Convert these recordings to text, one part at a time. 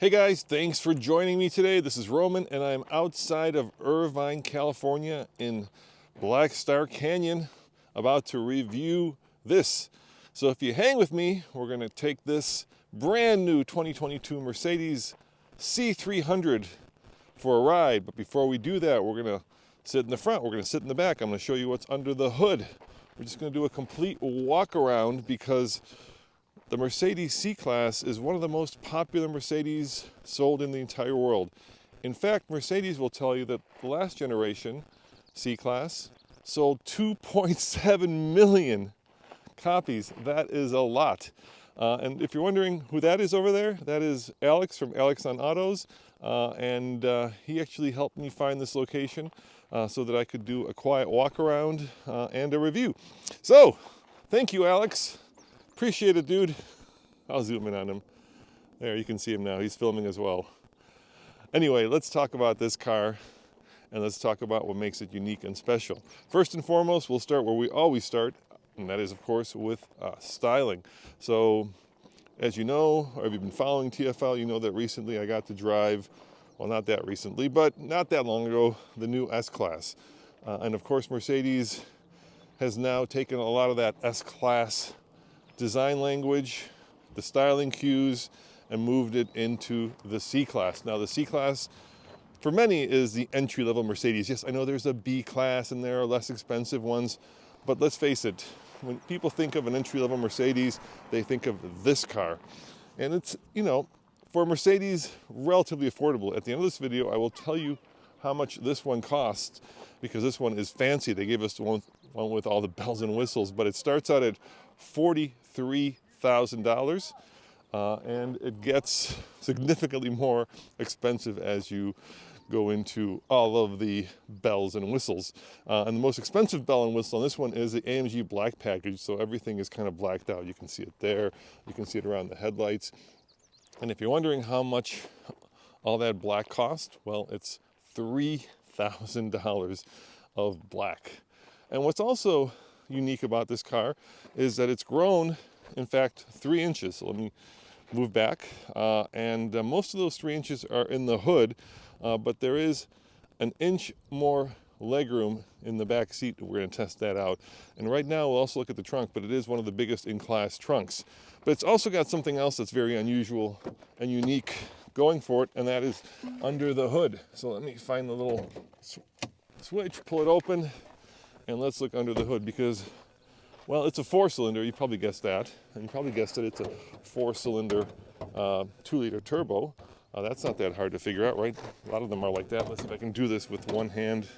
Hey guys, thanks for joining me today. This is Roman and I'm outside of Irvine, California in Black Star Canyon about to review this. So if you hang with me, we're going to take this brand new 2022 Mercedes C300 for a ride. But before we do that, we're going to sit in the front, we're going to sit in the back. I'm going to show you what's under the hood. We're just going to do a complete walk around because the Mercedes C-Class is one of the most popular Mercedes sold in the entire world. In fact, Mercedes will tell you that the last generation C-Class sold 2.7 million copies. That is a lot. And if you're wondering who that is over there, that is Alex from Alex on Autos. And he actually helped me find this location so that I could do a quiet walk around and a review. So, thank you, Alex. Appreciate it, dude. I'll zoom in on him. There, you can see him now. He's filming as well. Anyway, let's talk about this car and let's talk about what makes it unique and special. First and foremost, we'll start where we always start, and that is, of course, with styling. So, as you know, or if you've been following TFL, you know that recently I got to drive, well, not that recently, but not that long ago, the new S-Class. And of course, Mercedes has now taken a lot of that S-Class design language, the styling cues, and moved it into the C-Class. Now the C-Class, for many, is the entry-level Mercedes. Yes, I know there's a B-Class and there are less expensive ones, but let's face it, when people think of an entry-level Mercedes, they think of this car. And it's, you know, for Mercedes, relatively affordable. At the end of this video, I will tell you how much this one costs, because this one is fancy. They gave us the one with all the bells and whistles, but it starts out at $43,000, and it gets significantly more expensive as you go into all of the bells and whistles. And the most expensive bell and whistle on this one is the AMG Black package, so everything is kind of blacked out. You can see it there, you can see it around the headlights. And if you're wondering how much all that black cost, well, it's $3,000 of black. And what's also unique about this car is that it's grown, in fact, 3 inches. So let me move back. And most of those 3 inches are in the hood, but there is an inch more legroom in the back seat. We're going to test that out. And right now we'll also look at the trunk, but it is one of the biggest in-class trunks. But it's also got something else that's very unusual and unique going for it, and that is under the hood. So let me find the little switch, pull it open, and let's look under the hood because, well, it's a 4-cylinder. You probably guessed that. And you probably guessed it. It's a 4-cylinder 2-liter turbo. That's not that hard to figure out, right? A lot of them are like that. Let's see if I can do this with one hand.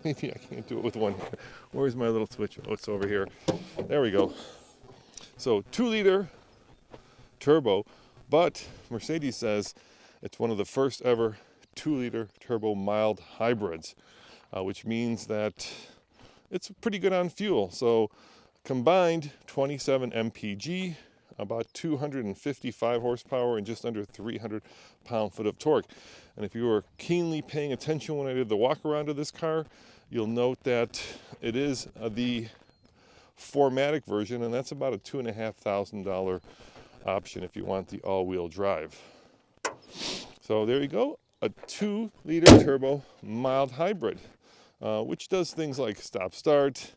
Maybe I can't do it with one hand. Where's my little switch? Oh, it's over here. There we go. So 2-liter turbo, but Mercedes says it's one of the first ever 2-liter turbo mild hybrids, which means that it's pretty good on fuel. So combined 27 mpg, about 255 horsepower, and just under 300 pound-foot of torque. And if you were keenly paying attention when I did the walk around of this car, you'll note that it is the 4MATIC version, and that's about a $2,500 option if you want the all-wheel drive. So there you go, a 2-liter turbo mild hybrid, which does things like stop-start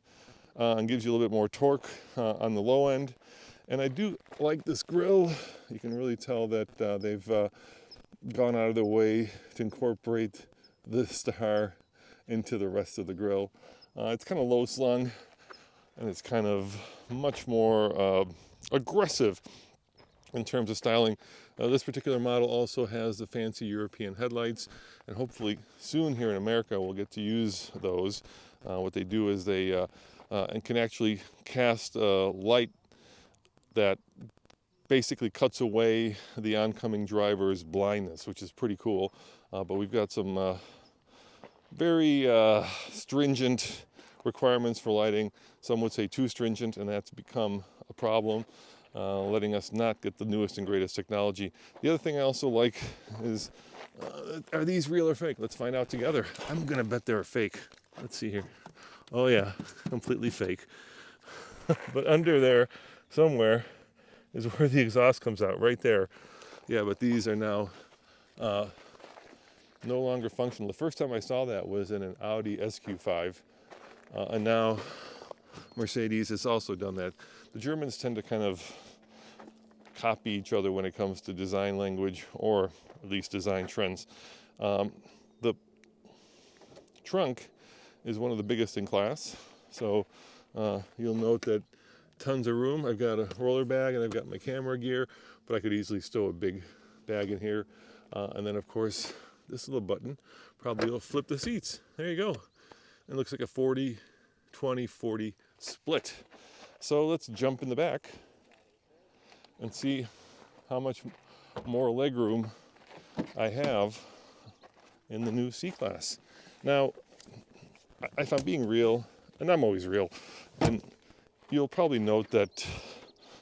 and gives you a little bit more torque on the low end. And I do like this grille. You can really tell that they've gone out of their way to incorporate the star into the rest of the grille. It's kind of low slung, and it's kind of much more aggressive in terms of styling. This particular model also has the fancy European headlights, and hopefully soon here in America we'll get to use those. What they do is they and can actually cast light that basically cuts away the oncoming driver's blindness, which is pretty cool. But we've got some very stringent requirements for lighting. Some would say too stringent, and that's become a problem, letting us not get the newest and greatest technology. The other thing I also like is, are these real or fake? Let's find out together. I'm gonna bet they're fake. Let's see here. Oh yeah, completely fake. But under there somewhere is where the exhaust comes out, right there. Yeah, but these are now no longer functional. The first time I saw that was in an Audi SQ5, and now Mercedes has also done that. The Germans tend to kind of copy each other when it comes to design language, or at least design trends. The trunk is one of the biggest in class, so you'll note that tons of room. I've got a roller bag and I've got my camera gear, but I could easily stow a big bag in here. And then, of course, this little button probably will flip the seats. There you go. It looks like a 40-20-40 split. So let's jump in the back and see how much more legroom I have in the new C-Class. Now, if I'm being real, and I'm always real, and you'll probably note that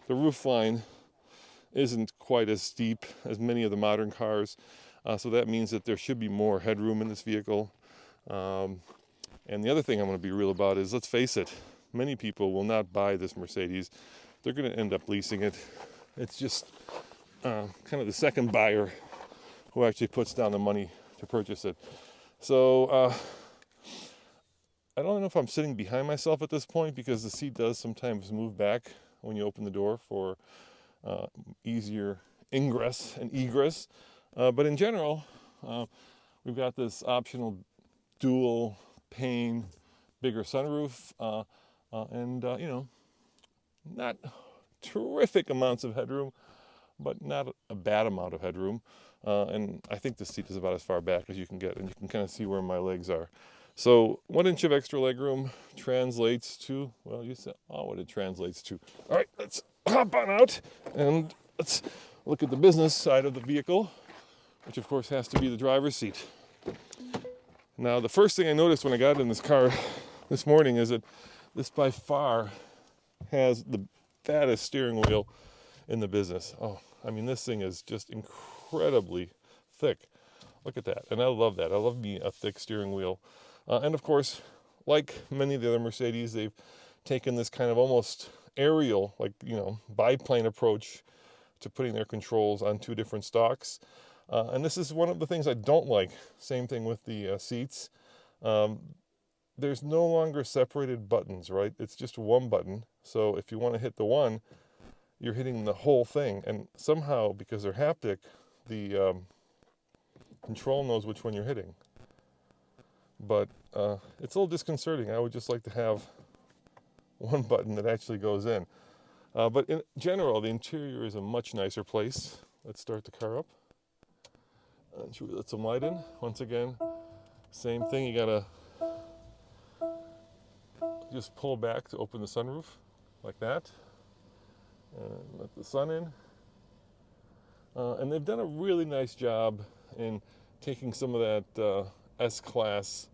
the roof line isn't quite as steep as many of the modern cars, so that means that there should be more headroom in this vehicle. And the other thing I'm going to be real about is, let's face it, many people will not buy this Mercedes. They're going to end up leasing it. It's just kind of the second buyer who actually puts down the money to purchase it. So I don't know if I'm sitting behind myself at this point, because the seat does sometimes move back when you open the door for easier ingress and egress. But in general, we've got this optional dual pane, bigger sunroof, and not terrific amounts of headroom, but not a bad amount of headroom. And I think the seat is about as far back as you can get, and you can kind of see where my legs are. So 1 inch of extra legroom translates to, well, you said, what it translates to. All right, let's hop on out and let's look at the business side of the vehicle, which of course has to be the driver's seat. Now, the first thing I noticed when I got in this car this morning is that this by far has the fattest steering wheel in the business. Oh, I mean, this thing is just incredibly thick. Look at that. And I love that. I love me a thick steering wheel. And of course, like many of the other Mercedes, they've taken this kind of almost aerial, biplane approach to putting their controls on two different stalks. And this is one of the things I don't like. Same thing with the seats. There's no longer separated buttons, right? It's just one button. So if you want to hit the one, you're hitting the whole thing. And somehow, because they're haptic, the control knows which one you're hitting. But it's a little disconcerting. I would just like to have one button that actually goes in. But in general, the interior is a much nicer place. Let's start the car up. Should we let some light in? Once again, same thing. You gotta just pull back to open the sunroof, like that. And let the sun in. And they've done a really nice job in taking some of that S-Class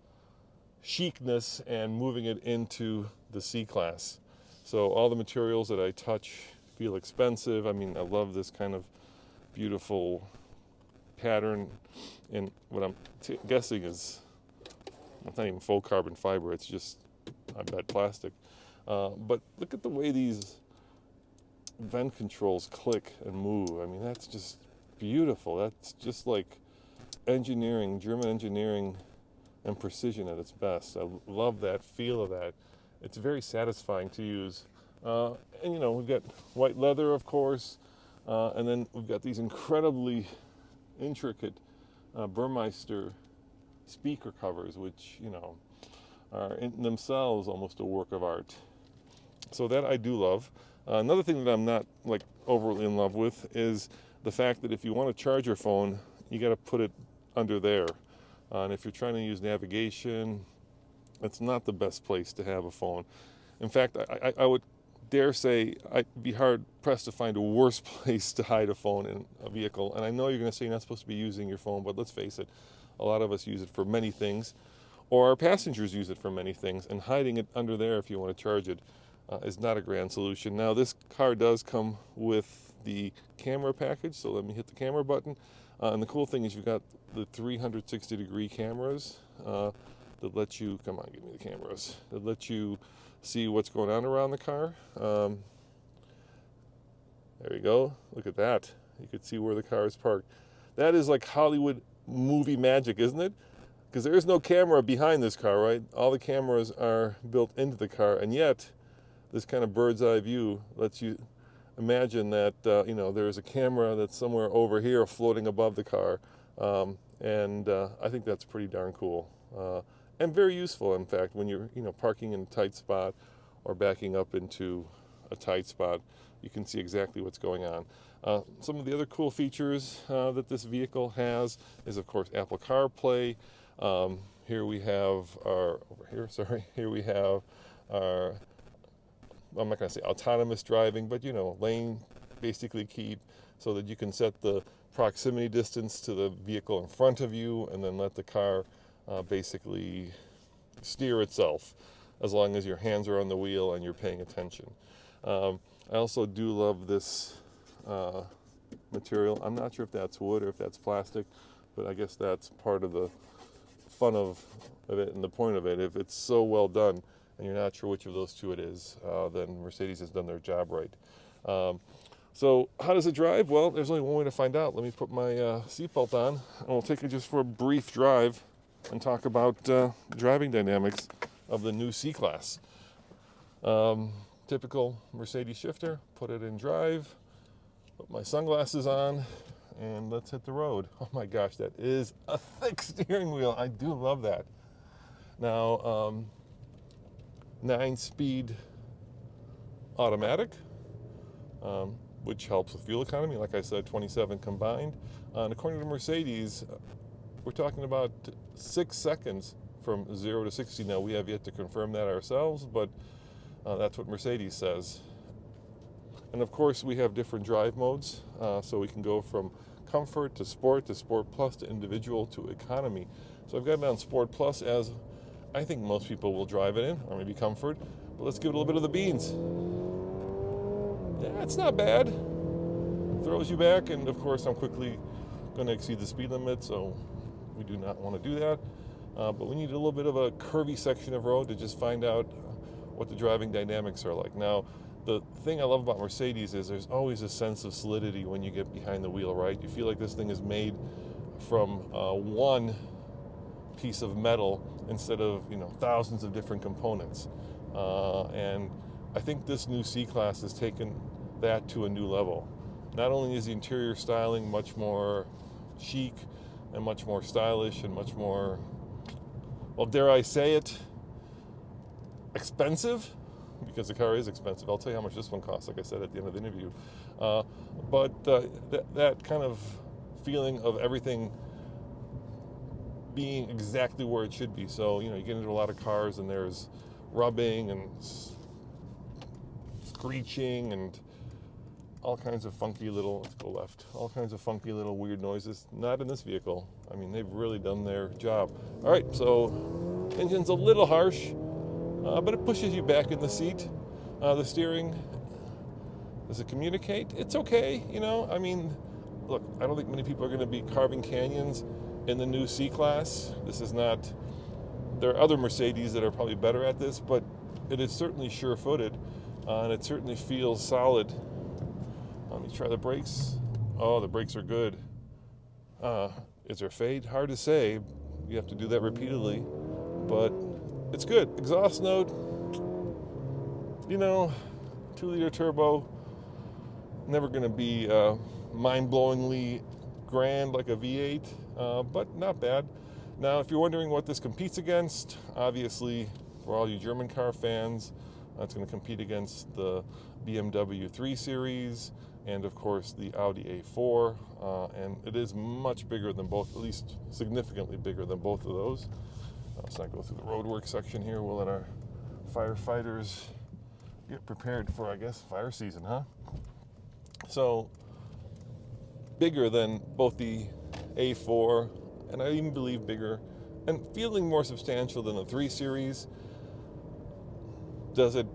chicness and moving it into the C-Class. So all the materials that I touch feel expensive. I mean, I love this kind of beautiful pattern, and what I'm guessing is, it's not even faux carbon fiber, it's just, I bet, plastic. But look at the way these vent controls click and move. I mean, that's just beautiful. That's just like engineering, German engineering and precision at its best. I love that feel of that. It's very satisfying to use. And we've got white leather, of course, and then we've got these incredibly intricate Burmeister speaker covers, which are in themselves almost a work of art. So that I do love. Another thing that I'm not overly in love with is the fact that if you want to charge your phone, you got to put it under there. And if you're trying to use navigation, it's not the best place to have a phone. In fact, I would dare say I'd be hard pressed to find a worse place to hide a phone in a vehicle. And I know you're going to say you're not supposed to be using your phone, but let's face it, a lot of us use it for many things, or our passengers use it for many things, and hiding it under there if you want to charge it is not a grand solution. Now, this car does come with the camera package, so let me hit the camera button. And the cool thing is you've got the 360-degree cameras that let you, come on, give me the cameras, that let you see what's going on around the car. There you go. Look at that. You could see where the car is parked. That is like Hollywood movie magic, isn't it? Because there is no camera behind this car, right? All the cameras are built into the car, and yet this kind of bird's eye view lets you imagine that there's a camera that's somewhere over here floating above the car, and I think that's pretty darn cool and very useful. In fact, when you're parking in a tight spot or backing up into a tight spot, you can see exactly what's going on. Some of the other cool features that this vehicle has is, of course, Apple CarPlay. Here we have our I'm not going to say autonomous driving, but lane basically keep, so that you can set the proximity distance to the vehicle in front of you and then let the car basically steer itself as long as your hands are on the wheel and you're paying attention. I also do love this material. I'm not sure if that's wood or if that's plastic, but I guess that's part of the fun of it and the point of it. If it's so well done and you're not sure which of those two it is, then Mercedes has done their job right. So how does it drive? Well, there's only one way to find out. Let me put my seatbelt on, and we'll take it just for a brief drive and talk about driving dynamics of the new C-Class. Typical Mercedes shifter, put it in drive, put my sunglasses on, and let's hit the road. Oh my gosh, that is a thick steering wheel. I do love that. Now, 9-speed automatic, which helps with fuel economy. Like I said, 27 combined. And according to Mercedes, we're talking about 6 seconds from 0 to 60. Now, we have yet to confirm that ourselves, but that's what Mercedes says. And of course, we have different drive modes, so we can go from comfort to Sport Plus to individual to economy. So I've got it on Sport Plus, as I think most people will drive it in, or maybe comfort. But let's give it a little bit of the beans. Yeah, it's not bad. Throws you back, and of course I'm quickly going to exceed the speed limit, so we do not want to do that. But we need a little bit of a curvy section of road to just find out what the driving dynamics are like. Now, the thing I love about Mercedes is there's always a sense of solidity when you get behind the wheel, right? You feel like this thing is made from one piece of metal instead of thousands of different components. And I think this new C-Class has taken that to a new level. Not only is the interior styling much more chic and much more stylish and much more, well, dare I say it, expensive, because the car is expensive. I'll tell you how much this one costs, like I said at the end of the interview. But that kind of feeling of everything being exactly where it should be. So, you get into a lot of cars and there's rubbing and screeching and all kinds of funky little, let's go left, all kinds of funky little weird noises. Not in this vehicle. I mean, they've really done their job. All right, so engine's a little harsh, but it pushes you back in the seat. The steering, does it communicate? It's okay, I mean, look, I don't think many people are going to be carving canyons in the new C-Class. This is not, there are other Mercedes that are probably better at this, but it is certainly sure-footed, and it certainly feels solid. Let me try the brakes. Oh, the brakes are good. Is there fade? Hard to say. You have to do that repeatedly, but it's good. Exhaust note, 2-liter turbo, never going to be mind-blowingly grand like a V8, but not bad. Now, if you're wondering what this competes against, obviously, for all you German car fans, it's going to compete against the BMW 3 Series and, of course, the Audi A4, and it is much bigger than both, at least significantly bigger than both of those. Let's not go through the roadwork section here. We'll let our firefighters get prepared for, I guess, fire season, huh? So, bigger than both the A4, and I even believe bigger, and feeling more substantial than the 3 Series. Does it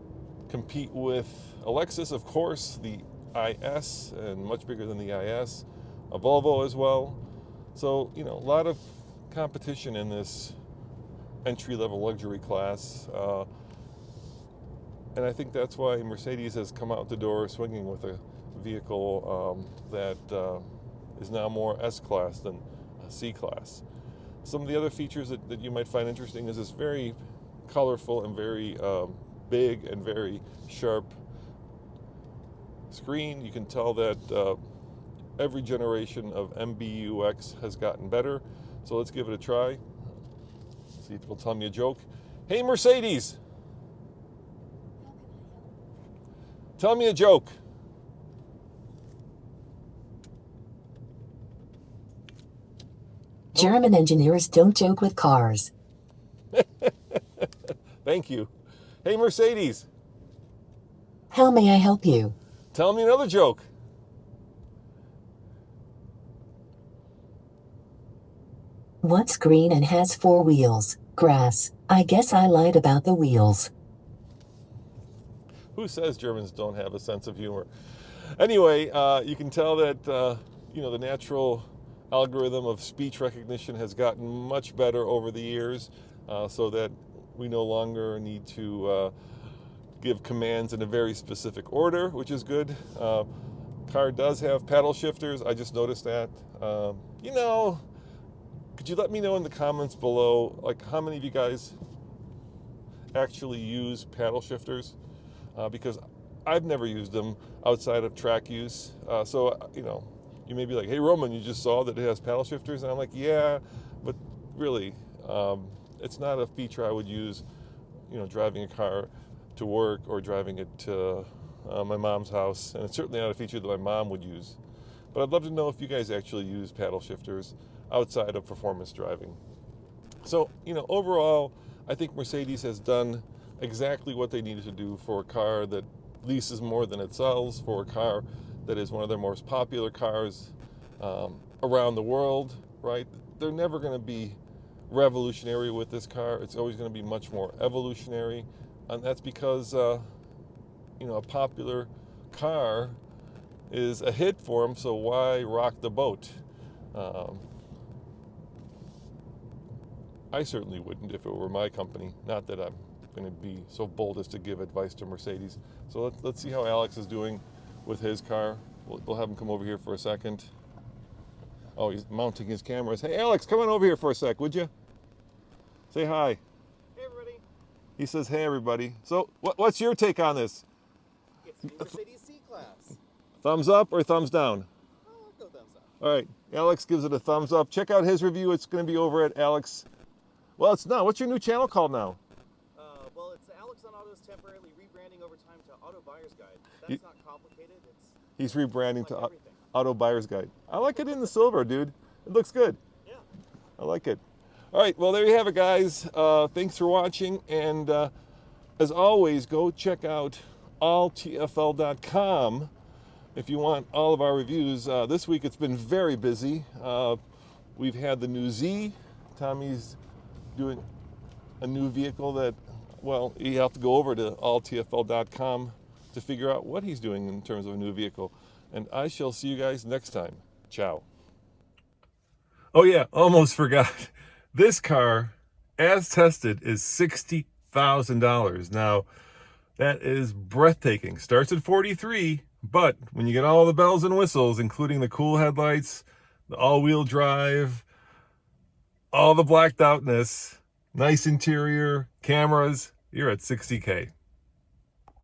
compete with a Lexus? Of course, the IS, and much bigger than the IS, a Volvo as well. So, a lot of competition in this entry-level luxury class, and I think that's why Mercedes has come out the door swinging with a vehicle that is now more S-Class than C-Class. Some of the other features that you might find interesting is this very colorful and very big and very sharp screen. You can tell that every generation of MBUX has gotten better. So let's give it a try. See if it'll tell me a joke. Hey, Mercedes! Tell me a joke. German engineers don't joke with cars. Thank you. Hey, Mercedes! How may I help you? Tell me another joke. What's green and has 4 wheels? Grass. I guess I lied about the wheels. Who says Germans don't have a sense of humor? Anyway, you can tell that the natural algorithm of speech recognition has gotten much better over the years, so that we no longer need to give commands in a very specific order, which is good. Car does have paddle shifters. I just noticed that. Could you let me know in the comments below, like, how many of you guys actually use paddle shifters? Because I've never used them outside of track use. You may be like, hey, Roman, you just saw that it has paddle shifters? And I'm like, yeah, but really, it's not a feature I would use, driving a car to work or driving it to my mom's house. And it's certainly not a feature that my mom would use. But I'd love to know if you guys actually use paddle shifters outside of performance driving. So, overall, I think Mercedes has done exactly what they needed to do for a car that leases more than it sells, for a car that is one of their most popular cars around the world, right? They're never going to be revolutionary with this car. It's always going to be much more evolutionary, and that's because a popular car is a hit for them, so why rock the boat? I certainly wouldn't if it were my company. Not that I'm going to be so bold as to give advice to Mercedes. So let's see how Alex is doing with his car. We'll have him come over here for a second. Oh, he's mounting his cameras. Hey, Alex, come on over here for a sec, would you? Say hi. Hey, everybody. He says, hey, everybody. So what's your take on this? It's the Mercedes C-Class. Thumbs up or thumbs down? I'll go thumbs up. All right, Alex gives it a thumbs up. Check out his review. It's going to be over at Alex. Well, it's not. What's your new channel called now? Well, it's Alex on Auto's temporarily rebranding over time to Auto Buyer's Guide. That's not complicated. He's rebranding to everything. Auto Buyer's Guide. I like it in the silver, dude. It looks good. Yeah. I like it. All right, well, there you have it, guys. Thanks for watching. And as always, go check out alltfl.com if you want all of our reviews. This week it's been very busy. We've had the new Z. Tommy's doing a new vehicle that, well, you have to go over to alltfl.com to figure out what he's doing in terms of a new vehicle. And I shall see you guys next time. Ciao. Oh yeah, almost forgot. This car, as tested, is $60,000. Now, that is breathtaking. Starts at 43, but when you get all the bells and whistles, including the cool headlights, the all-wheel drive, all the blacked outness, nice interior, cameras, you're at $60K.